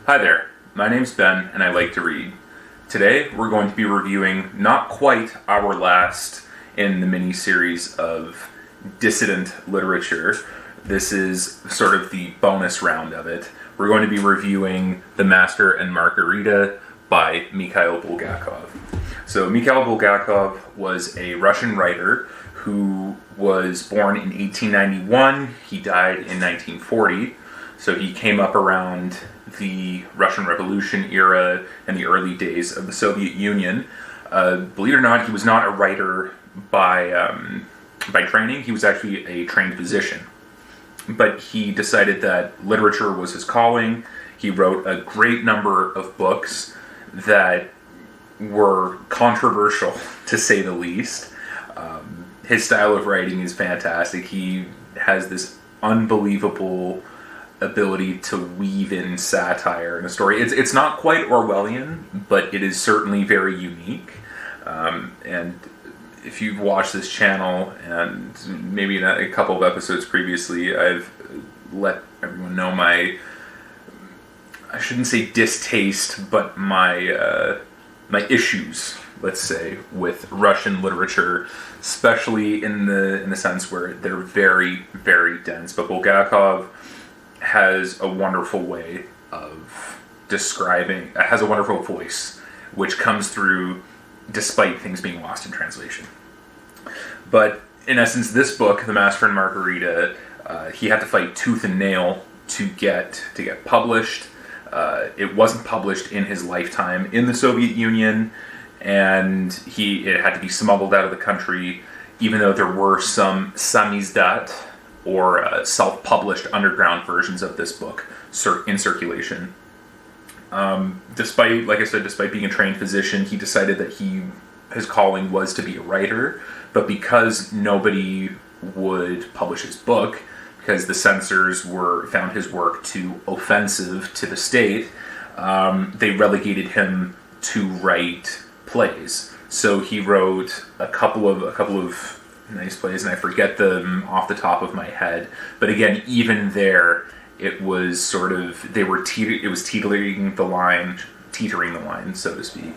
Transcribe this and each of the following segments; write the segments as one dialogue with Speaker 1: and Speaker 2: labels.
Speaker 1: Hi there, my name's Ben and I like to read. Today we're going to be reviewing not quite our last in the mini-series of dissident literature. This is sort of the bonus round of it. We're going to be reviewing The Master and Margarita by Mikhail Bulgakov. So Mikhail Bulgakov was a Russian writer who was born in 1891. He died in 1940. So he came up around the Russian Revolution era and the early days of the Soviet Union. Believe it or not, he was not a writer by training. He was actually a trained physician. But he decided that literature was his calling. He wrote a great number of books that were controversial, to say the least. His style of writing is fantastic. He has this unbelievable ability to weave in satire in a story. It's not quite Orwellian, but it is certainly very unique. And if you've watched this channel, and maybe in a couple of episodes previously, I've let everyone know my, I shouldn't say distaste, but my issues, let's say, with Russian literature, especially in the sense where they're very, very dense. But Bulgakov has a wonderful way of describing, has a wonderful voice, which comes through despite things being lost in translation. But in essence, this book, The Master and Margarita, he had to fight tooth and nail to get published. It wasn't published in his lifetime in the Soviet Union, and it had to be smuggled out of the country, even though there were some samizdat, or self-published underground versions of this book in circulation. Despite, like I said, despite being a trained physician, he decided that his calling was to be a writer, but because nobody would publish his book, because the censors found his work too offensive to the state, they relegated him to write plays. So he wrote a couple of nice plays, and I forget them off the top of my head. But again, even there, it was sort of it was teetering the line, so to speak,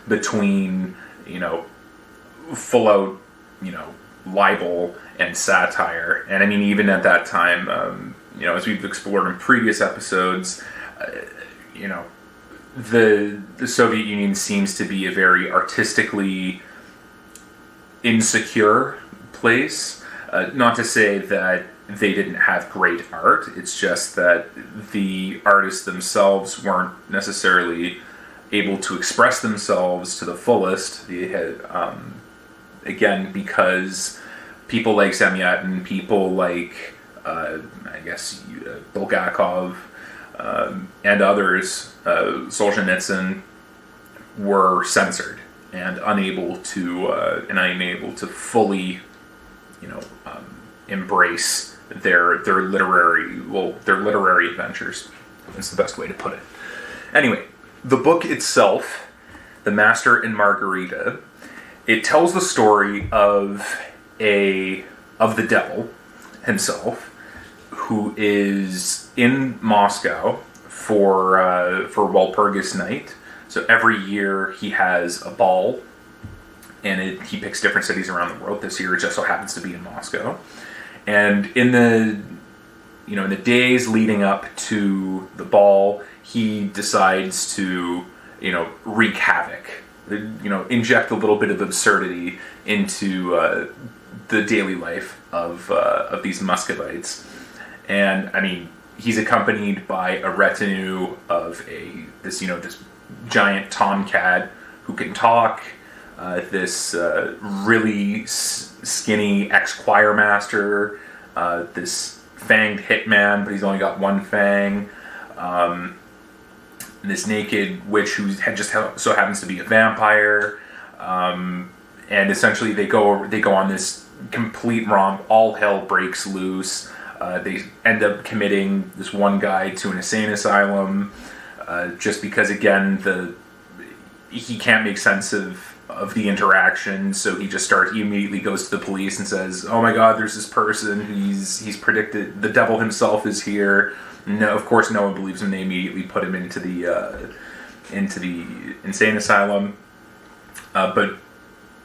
Speaker 1: between full out libel and satire. And I mean, even at that time, as we've explored in previous episodes, the Soviet Union seems to be a very artistically insecure place. Not to say that they didn't have great art, it's just that the artists themselves weren't necessarily able to express themselves to the fullest. They had, again, because people like Samyatin, people like, Bulgakov, and others, Solzhenitsyn, were censored and unable to fully embrace their literary adventures. That's the best way to put it. Anyway, the book itself, The Master and Margarita, it tells the story of the devil himself, who is in Moscow for Walpurgis Night. So every year he has a ball, and he picks different cities around the world. This year it just so happens to be in Moscow. And in the days leading up to the ball, he decides to wreak havoc, inject a little bit of absurdity into the daily life of these Muscovites. And I mean, he's accompanied by a retinue of this giant tomcat who can talk. This really skinny ex-choir master, this fanged hitman, but he's only got one fang, this naked witch who so happens to be a vampire, and essentially they go on this complete romp. All hell breaks loose. They end up committing this one guy to an insane asylum, just because, again, he can't make sense of of the interaction. So he immediately goes to the police and says, "Oh my God, there's this person. He's predicted the devil himself is here." No, of course, no one believes him. They immediately put him into the insane asylum. But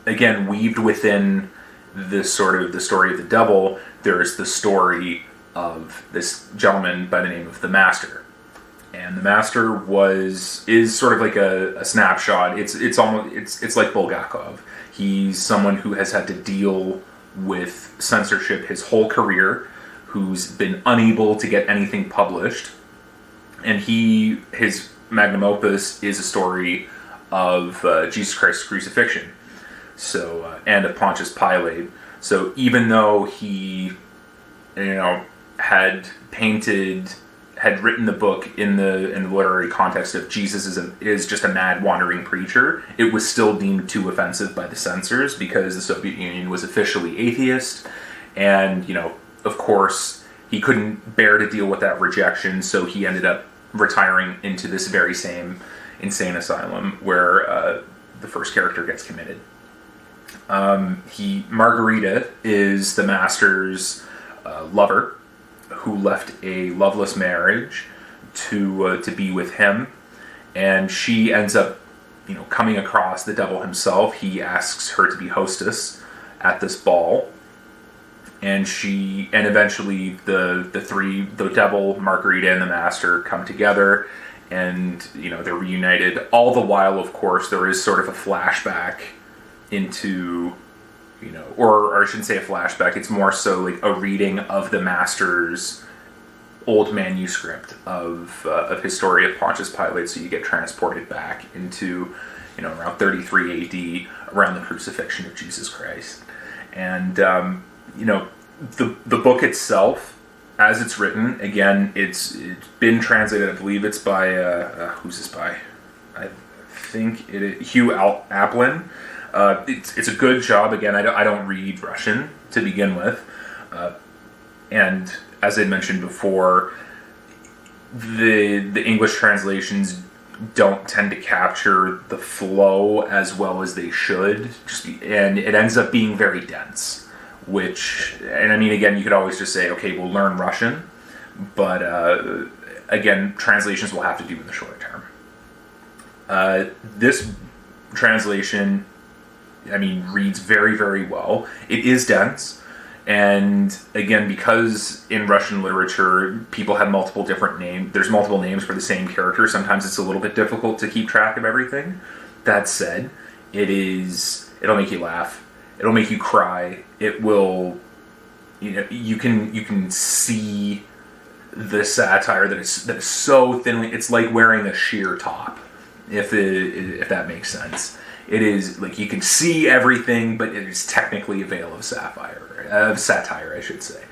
Speaker 1: again, weaved within this sort of the story of the devil, there's the story of this gentleman by the name of the Master. And the Master is sort of like a snapshot. It's like Bulgakov. He's someone who has had to deal with censorship his whole career, who's been unable to get anything published, and his magnum opus is a story of Jesus Christ's crucifixion. So and of Pontius Pilate. So even though he, had written the book in the literary context of Jesus is just a mad wandering preacher, it was still deemed too offensive by the censors because the Soviet Union was officially atheist, and of course he couldn't bear to deal with that rejection, so he ended up retiring into this very same insane asylum where the first character gets committed. Margarita is the Master's lover, who left a loveless marriage to be with him, and she ends up, coming across the devil himself. He asks her to be hostess at this ball, and eventually the devil, Margarita, and the Master come together, and they're reunited. All the while, of course, there is sort of a flashback into, or I shouldn't say a flashback, it's more so like a reading of the Master's old manuscript of his story of Pontius Pilate, so you get transported back into, around 33 AD, around the crucifixion of Jesus Christ. And, the book itself, as it's written, again, it's been translated, I believe it's by, who's this by? I think it is Hugh Applin. It's a good job. Again, I don't read Russian to begin with, and as I mentioned before, the English translations don't tend to capture the flow as well as they should, and it ends up being very dense. Again, you could always just say, okay, we'll learn Russian, but again, translations will have to do in the short term. This translation, reads very, very well. It is dense, and again, because in Russian literature, people have multiple different names, there's multiple names for the same character, sometimes it's a little bit difficult to keep track of everything. That said, it'll make you laugh, it'll make you cry, it will, you can see the satire that is so thinly, it's like wearing a sheer top, if that makes sense. It is like you can see everything, but it is technically a veil of satire, I should say.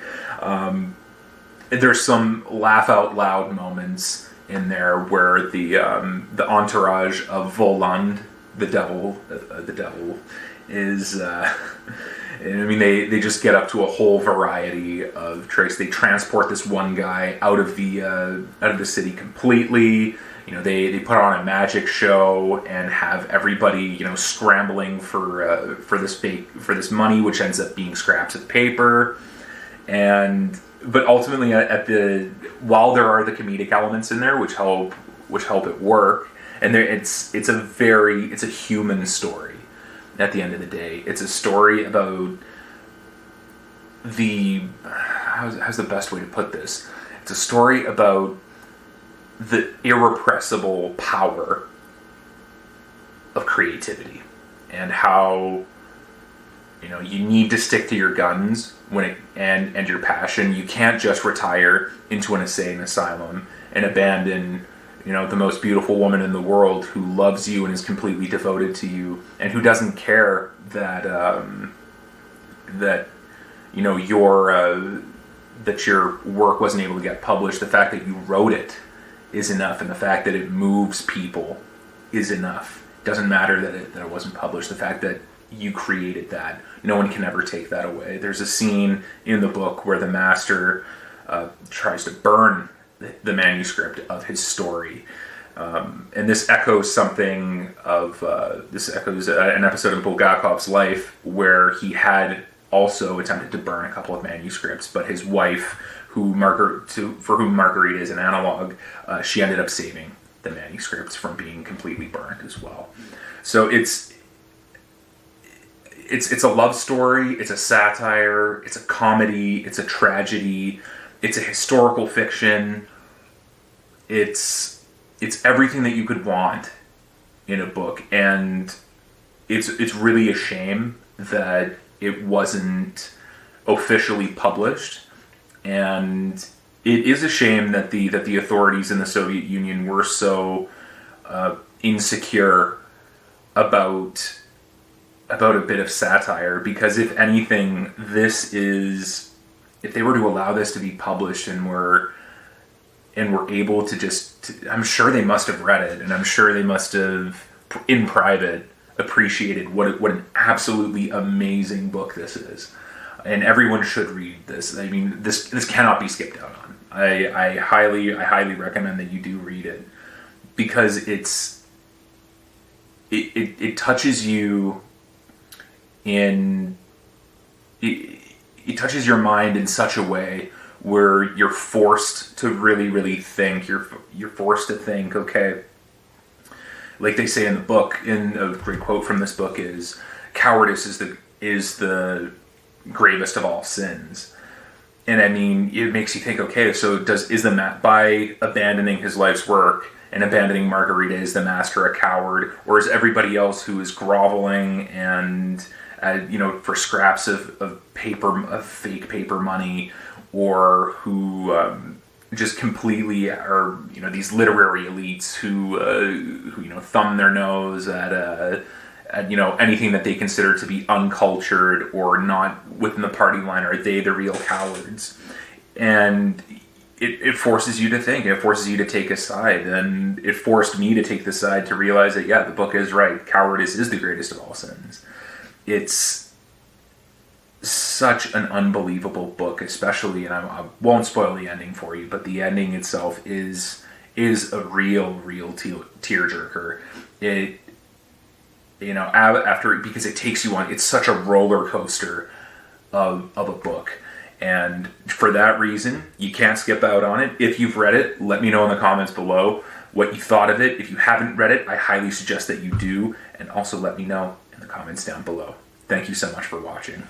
Speaker 1: There's some laugh out loud moments in there where the entourage of Voland, the devil, is. They just get up to a whole variety of tricks. They transport this one guy out of the city completely. They put on a magic show and have everybody, scrambling for this money, which ends up being scraps of paper. But ultimately, while there are the comedic elements in there, which help it work, and it's a human story. At the end of the day, it's a story about how's the best way to put this? It's a story about the irrepressible power of creativity, and how you need to stick to your guns and your passion. You can't just retire into an insane asylum and abandon the most beautiful woman in the world who loves you and is completely devoted to you, and who doesn't care that your work wasn't able to get published. The fact that you wrote it is enough, and the fact that it moves people is enough. It doesn't matter that it wasn't published. The fact that you created that, no one can ever take that away. There's a scene in the book where the Master tries to burn the manuscript of his story, And this echoes something of an episode of Bulgakov's life where he had also attempted to burn a couple of manuscripts, but his wife, for whom Margarita is an analog, she ended up saving the manuscripts from being completely burnt as well. So it's a love story, it's a satire, it's a comedy, it's a tragedy, it's a historical fiction. It's everything that you could want in a book, and it's really a shame that it wasn't officially published, and it is a shame that the authorities in the Soviet Union were so insecure about a bit of satire, because if anything, if they were to allow this to be published and were able to I'm sure they must have read it, and I'm sure they must have, in private, appreciated what an absolutely amazing book this is. And everyone should read this. I mean, this cannot be skipped out on. I highly recommend that you do read it, because it touches you it touches your mind in such a way where you're forced to really, really think. You're forced to think, okay, like they say in the book, in a great quote from this book is, cowardice is the gravest of all sins. And I mean, it makes you think, okay, so by abandoning his life's work and abandoning Margarita, is the master a coward, or is everybody else who is groveling and for scraps of fake paper money, or who just completely are these literary elites who thumb their nose at anything that they consider to be uncultured or not within the party line? Are they the real cowards? And it forces you to think. It forces you to take a side, and it forced me to take the side to realize that, yeah, the book is right. Cowardice is the greatest of all sins. It's such an unbelievable book, especially, and I won't spoil the ending for you, but the ending itself is a real tearjerker. Because it takes you on. It's such a roller coaster of a book. And for that reason, you can't skip out on it. If you've read it, let me know in the comments below what you thought of it. If you haven't read it, I highly suggest that you do. And also let me know in the comments down below. Thank you so much for watching.